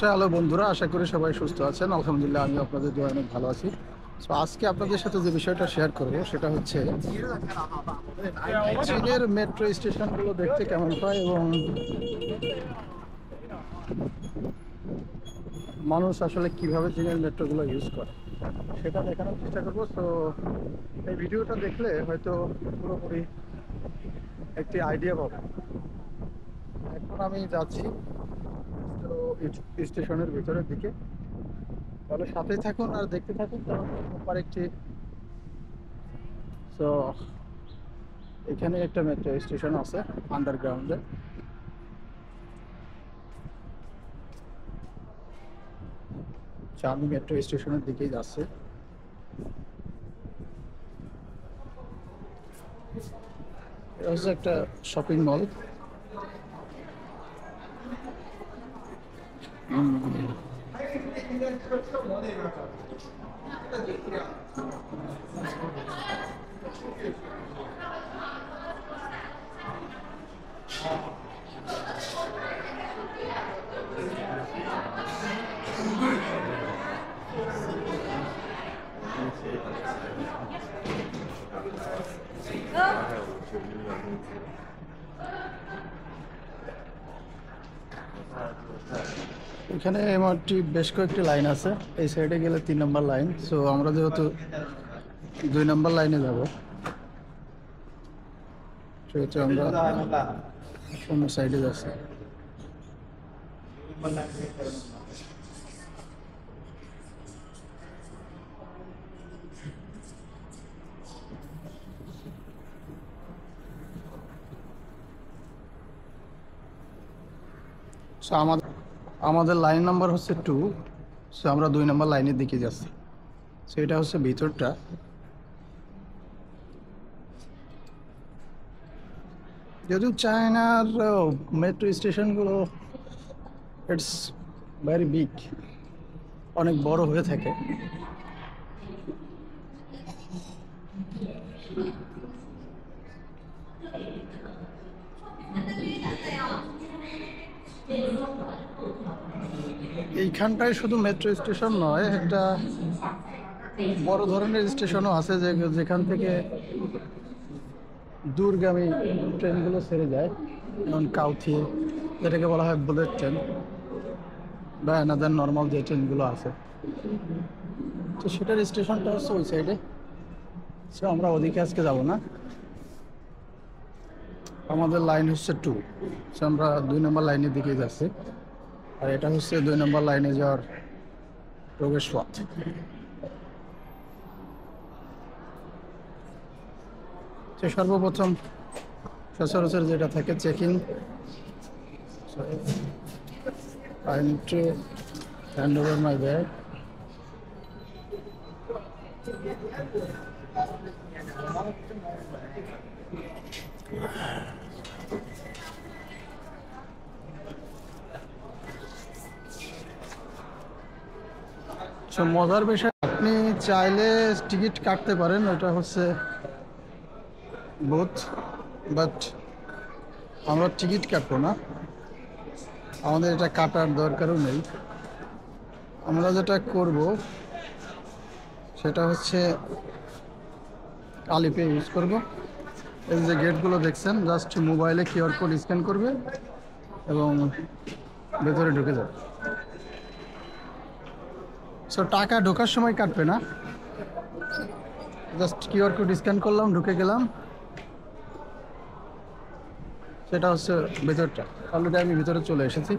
Hello বন্ধুরা, আশা করি সবাই সুস্থ আছেন। আলহামদুলিল্লাহ, আমি আপনাদের দোয়ায় অনেক ভালো আছি। তো আজকে আপনাদের সাথে যে বিষয়টা শেয়ার করব সেটা হচ্ছে চীনের মেট্রো স্টেশনগুলো দেখতে কেমন হয় এবং মানুষ আসলে কিভাবে চীনের মেট্রোগুলো ইউজ করে সেটা দেখানোর চেষ্টা করবো। তো এই ভিডিওটা দেখলে হয়তো পুরোপুরি একটি আইডিয়া পাবে। এখন আমি যাচ্ছি তো স্টেশনের ভিতরের দিকে, তাহলে সাথেই থাকুন আর দেখতে থাকুন। তারপর একটি তো এখানে একটা মেট্রো স্টেশন আছে আন্ডারগ্রাউন্ডে। আমি মেট্রো স্টেশনের দিকেই যাচ্ছে। এটা হচ্ছে একটা শপিং মল। এখানে এমআরটি বেশ কয়েকটি লাইন আছে। এই সাইডে গেলে 3 নম্বর লাইন। সো আমরা যেহেতু 2 নম্বর লাইনে যাব, সেহেতু আমরা অন্য সাইডে যাচ্ছি। সো আমাদের লাইন নাম্বার হচ্ছে 2। সো আমরা 2 নম্বর লাইনের দিকে যাচ্ছি। সো এটা হচ্ছে ভিতরটা। যদিও চায়নার মেট্রো স্টেশনগুলো ইটস ভেরি বিগ, অনেক বড় হয়ে থাকে। এইখানটায় শুধু মেট্রো স্টেশন নয়, একটা বড় ধরনের স্টেশনও আছে যেখান থেকে দূরগামী ট্রেনগুলো ছেড়ে যায়, যেমন কাউথি, যেটাকে বলা হয় বুলেট ট্রেন, বা অ্যানাদার নর্মাল যে ট্রেনগুলো আছে। তো সেটার স্টেশনটা হচ্ছে ওই সাইডে। সো আমরা ওদিকে আজকে যাব না। আমাদের লাইন হচ্ছে 2। সো আমরা 2 নম্বর লাইনের দিকে যাচ্ছি। আর এটা হচ্ছে 2 নম্বর লাইনে যাওয়ার প্রবেশ পথ। তো সর্বপ্রথম সচরাচর যেটা থাকে checking. I need to hand over my bag. মজার বিষয়, আপনি চাইলে টিকিট কাটতে পারেন, ওটা হচ্ছে বুথ, বাট আমরা টিকিট কাটবো না। আমাদের এটা কাটার দরকারও নেই। আমরা যেটা করব সেটা হচ্ছে আলিপে ইউজ করব। এই যে গেটগুলো দেখছেন, জাস্ট মোবাইলে কিউআর কোড স্ক্যান করবে এবং ভেতরে ঢুকে যাবে। সো টাকা ঢোকার সময় কাটবে না, জাস্ট কিউআর কোড স্ক্যান করলাম, ঢুকে গেলাম। সেটা হচ্ছে ভেতরটা। অলরেডি আমি ভিতরে চলে এসেছি।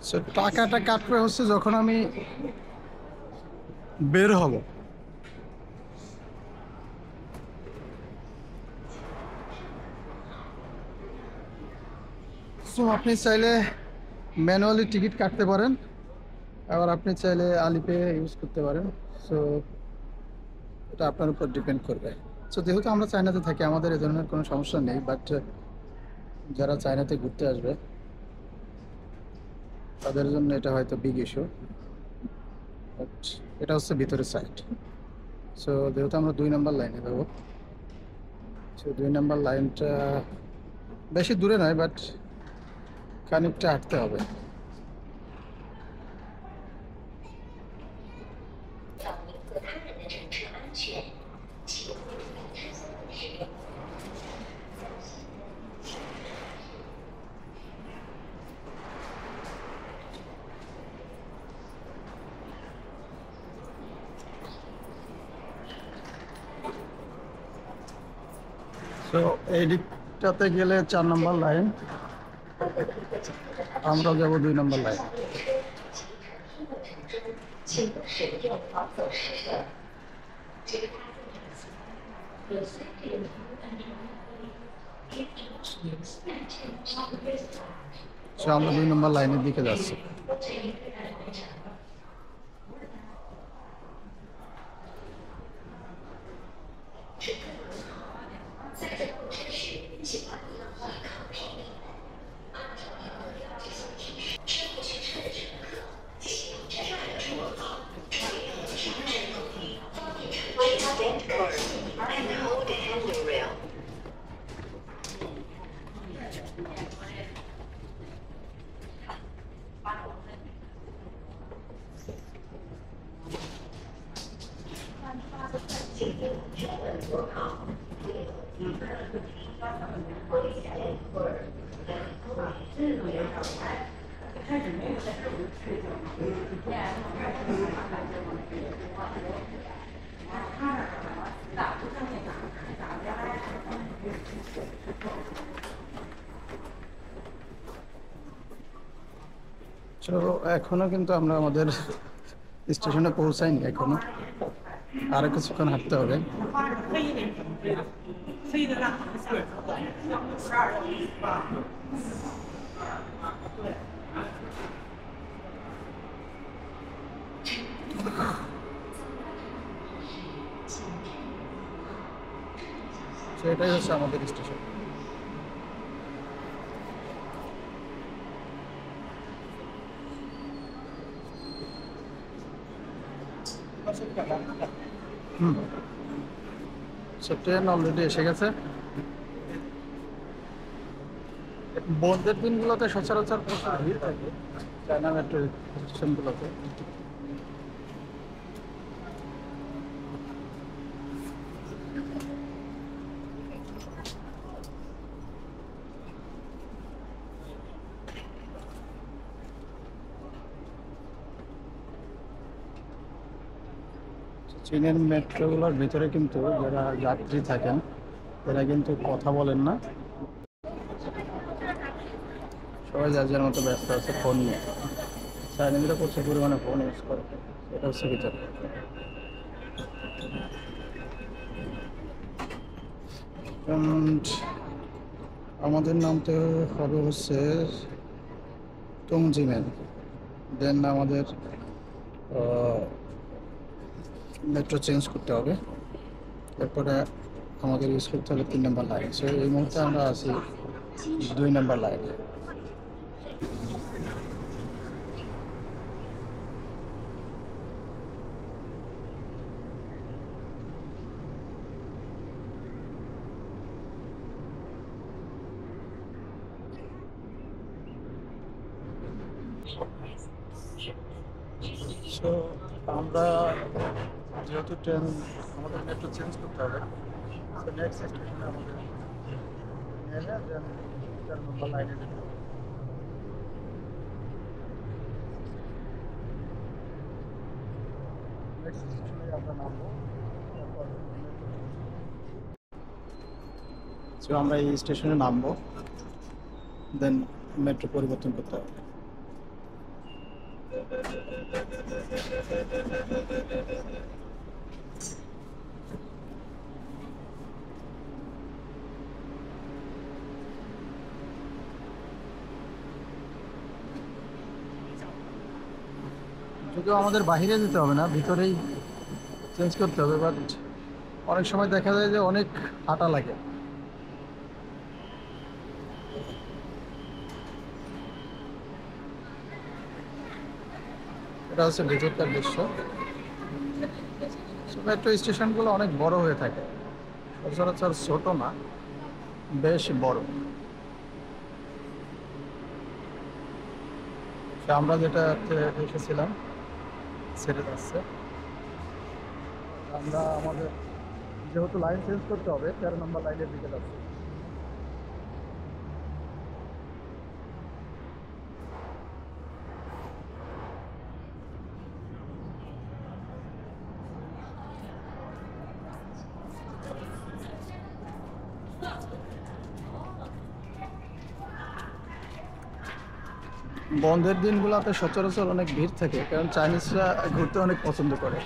সো টাকাটা কাটবে হচ্ছে যখন আমি বের হব। সো আপনি চাইলে ম্যানুয়ালি টিকিট কাটতে পারেন, আবার আপনি চাইলে আলিপে ইউজ করতে পারেন। সো এটা আপনার উপর ডিপেন্ড করবে। সো যেহেতু আমরা চায়নাতে থাকি, আমাদের এ ধরনের কোনো সমস্যা নেই। বাট যারা চায়নাতে ঘুরতে আসবে তাদের জন্য এটা হয়তো বিগ ইস্যু। বাট এটা হচ্ছে ভিতরের সাইড। সো যেহেতু আমরা 2 নম্বর লাইনে যাবো, 2 নম্বর লাইনটা বেশি দূরে নয়, বাট খানিকটা হাঁটতে হবে। তো এই দিকটাতে গেলে 4 নম্বর লাইন, আমরা যাব 2 নম্বর লাইন। আমরা 2 নম্বর লাইনের দিকে যাচ্ছি। তো এখনো কিন্তু আমরা আমাদের স্টেশনে পৌঁছাইনি, এখনো আরো কিছুক্ষণ হাঁটতে হবে। এটাই হচ্ছে আমাদের স্টেশন। ট্রেন অলরেডি এসে গেছে। বন্ধের দিনগুলোতে সচরাচর প্রচুর ভিড় থাকে চায়না মেট্রো স্টেশনগুলোতে। চীনের মেট্রোগুলোর ভিতরে কিন্তু যারা যাত্রী থাকেন এরা কিন্তু কথা বলেন না, সবাই যার যার মতো ব্যস্ত আছে ফোন নিয়ে। চাইনিজরা প্রচুর পরিমাণে ফোন ইউজ করে, এটা হচ্ছে ভিতরে। আমাদের নামতে হবে হচ্ছে টংজিমেন, দেন আমাদের মেট্রো চেঞ্জ করতে হবে, এরপরে আমাদের ইউজ করতে হবে 3 নম্বর লাইন। সো এই মুহূর্তে আমরা আছি 2 নম্বর লাইনে। সো আমরা যেহেতু ট্রেন আমাদের মেট্রো চেঞ্জ করতে হবে, সো নেক্সট স্টেশনে আমাদের নেমে দেন 4 নম্বর লাইনে যেতে হবে। নেক্সট স্টেশনে আমরা নামবো, সো আমরা এই স্টেশনে নামবো, দেন মেট্রো পরিবর্তন করতে হবে। যদিও আমাদের বাইরে যেতে হবে না, ভিতরেই চেঞ্জ করতে হবে, বাট অনেক সময় দেখা যায় যে অনেক হাঁটা লাগে। এটা হচ্ছে ভিতরকার দৃশ্য। মেট্রো স্টেশনগুলো অনেক বড় হয়ে থাকে, সচরাচর ছোট না, বেশ বড়। আমরা যেটা এসেছিলাম ছেড়ে যাচ্ছে। আমরা আমাদের যেহেতু লাইন চেঞ্জ করতে হবে, 13 নম্বর লাইনের দিকে যাচ্ছি। বন্ধের দিনগুলোতে সচরাচর অনেক ভিড় থাকে, কারণ চাইনিজরা ঘুরতে অনেক পছন্দ করে।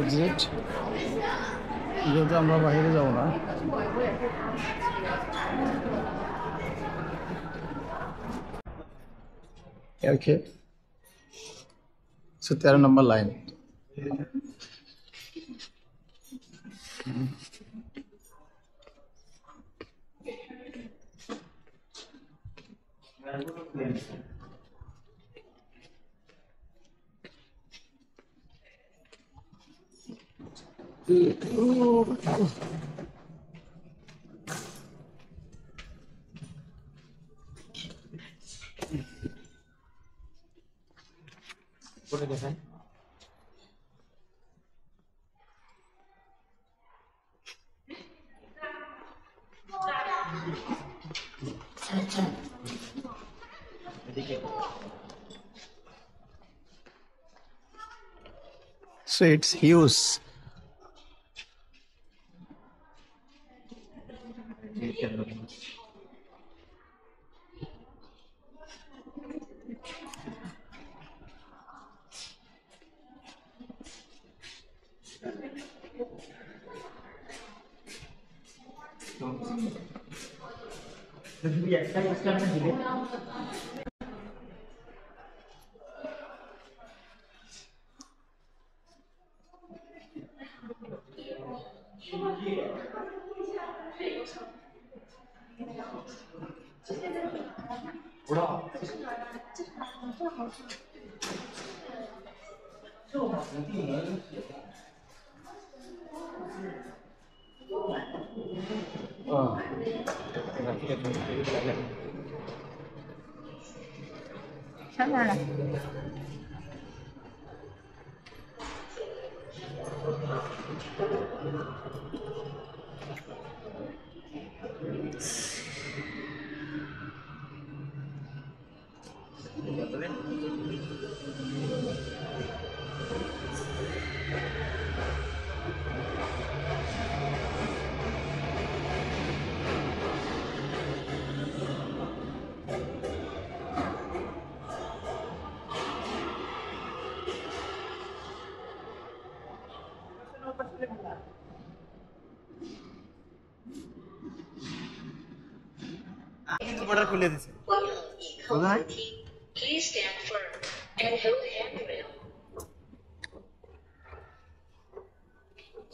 এক্সিট, যেহেতু আমরা বাইরে যাব না, ওকে। 13 নম্বর line. So it's huge. Border খুলে দিছে। Please stand firm and hold the handrail.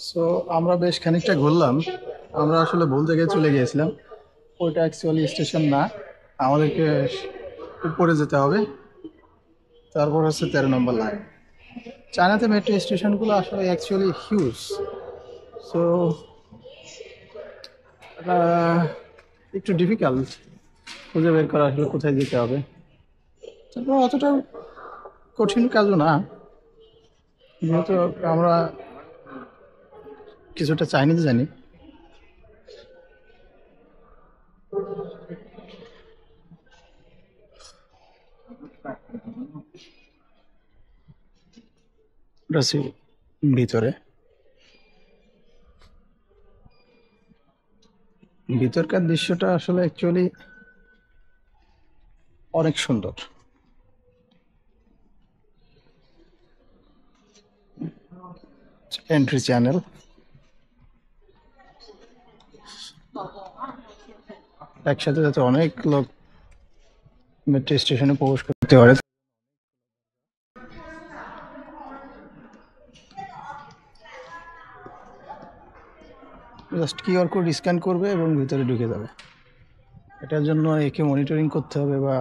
So আমরা বেশ খানিকটা ঘুরলাম। আমরা আসলে ভুল জায়গায় চলে গিয়েছিলাম। ওইটা অ্যাকচুয়ালি স্টেশন না, আমাদেরকে উপরে যেতে হবে। তারপর হচ্ছে 13 নম্বর লাইন। চায়নাতে মেট্রো স্টেশনগুলো আসলে অ্যাকচুয়ালি হিউজ। সো একটু ডিফিকাল্ট খুঁজে বের করা আসলে কোথায় যেতে হবে। তারপর অতটা কঠিন কাজও না, যেহেতু আমরা কিছুটা চাইনিজ জানি। ভিতরে ভিতরকার দৃশ্যটা আসলে অ্যাকচুয়ালি অনেক সুন্দর। এন্ট্রি চ্যানেল, একসাথে যাতে অনেক লোক মেট্রো স্টেশনে প্রবেশ করতে পারে। জাস্ট কিউআর কোড স্ক্যান করবে এবং ভিতরে ঢুকে যাবে। এটার জন্য একে মনিটরিং করতে হবে বা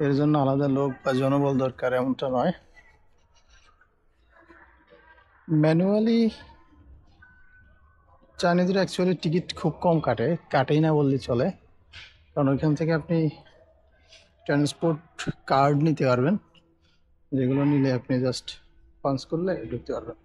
এর জন্য আলাদা লোক বা জনবল দরকার এমনটা নয়। ম্যানুয়ালি চাইনিজরা অ্যাকচুয়ালি টিকিট খুব কম কাটেই না বললে চলে, কারণ ওইখান থেকে আপনি ট্রান্সপোর্ট কার্ড নিতে পারবেন, যেগুলো নিলে আপনি জাস্ট পাঞ্চ করলে ঢুকতে পারবেন।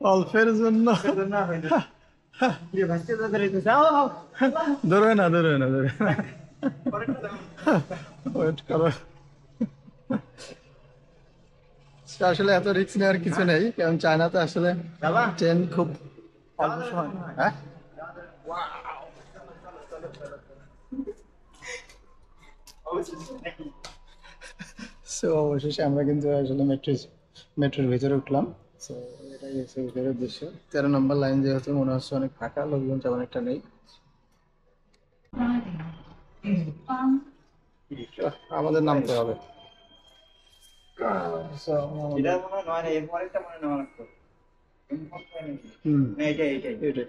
অল্পের জন্য ধরে না ওয়েট করো। আসলে এত রিস্ক নেওয়ার কিছু নেই, কারণ চায়নাতে আসলে ট্রেন খুব অল্প সময়। হ্যাঁ, সো অবশেষে আমরা কিন্তু আসলে মেট্রোর ভিতরে উঠলাম। সো এটাই হচ্ছে ভিতরের দৃশ্য। 13 নম্বর লাইন যেহেতু মনে হচ্ছে অনেক ফাঁকা, লোকজন তেমন একটা নেই। আমাদের নামতে হবে। এটাই।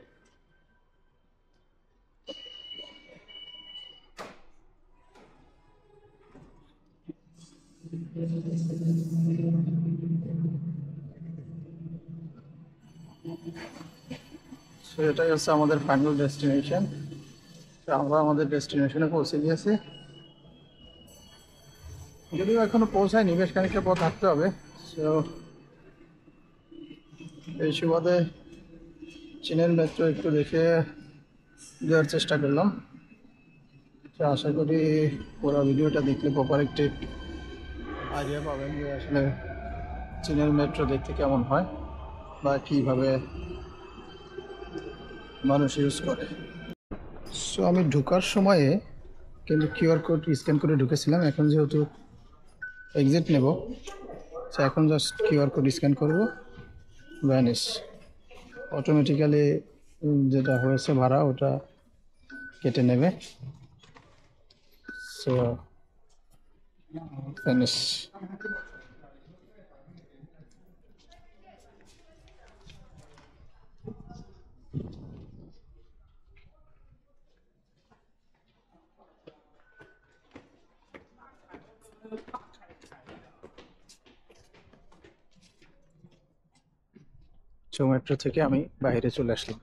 So, এটাই হচ্ছে আমাদের ফাইনাল ডেস্টিনেশন। আমরা আমাদের ডেস্টিনেশনে পৌঁছে গিয়েছি, যদিও এখনো পৌঁছায়নি, বেশ খানিকটা পথ হাঁটতে হবে। সো এই সুবাদে চীনের মেট্রো একটু দেখে দেওয়ার চেষ্টা করলাম। তো আশা করি পুরো ভিডিওটা দেখলে প্রপার একটি আইডিয়া পাবেন যে আসলে চীনের মেট্রো দেখতে কেমন হয় বা কীভাবে মানুষ ইউজ করে। সো আমি ঢোকার সময়ে কিন্তু কিউআর কোড স্ক্যান করে ঢুকেছিলাম, এখন যেহেতু এক্সিট নেব, তো এখন জাস্ট কিউআর কোড স্ক্যান করব, ভ্যানিশ অটোমেটিক্যালি যেটা হয়েছে ভাড়া ওটা কেটে নেবে। So vanish. মেট্রো থেকে আমি বাইরে চলে আসলাম।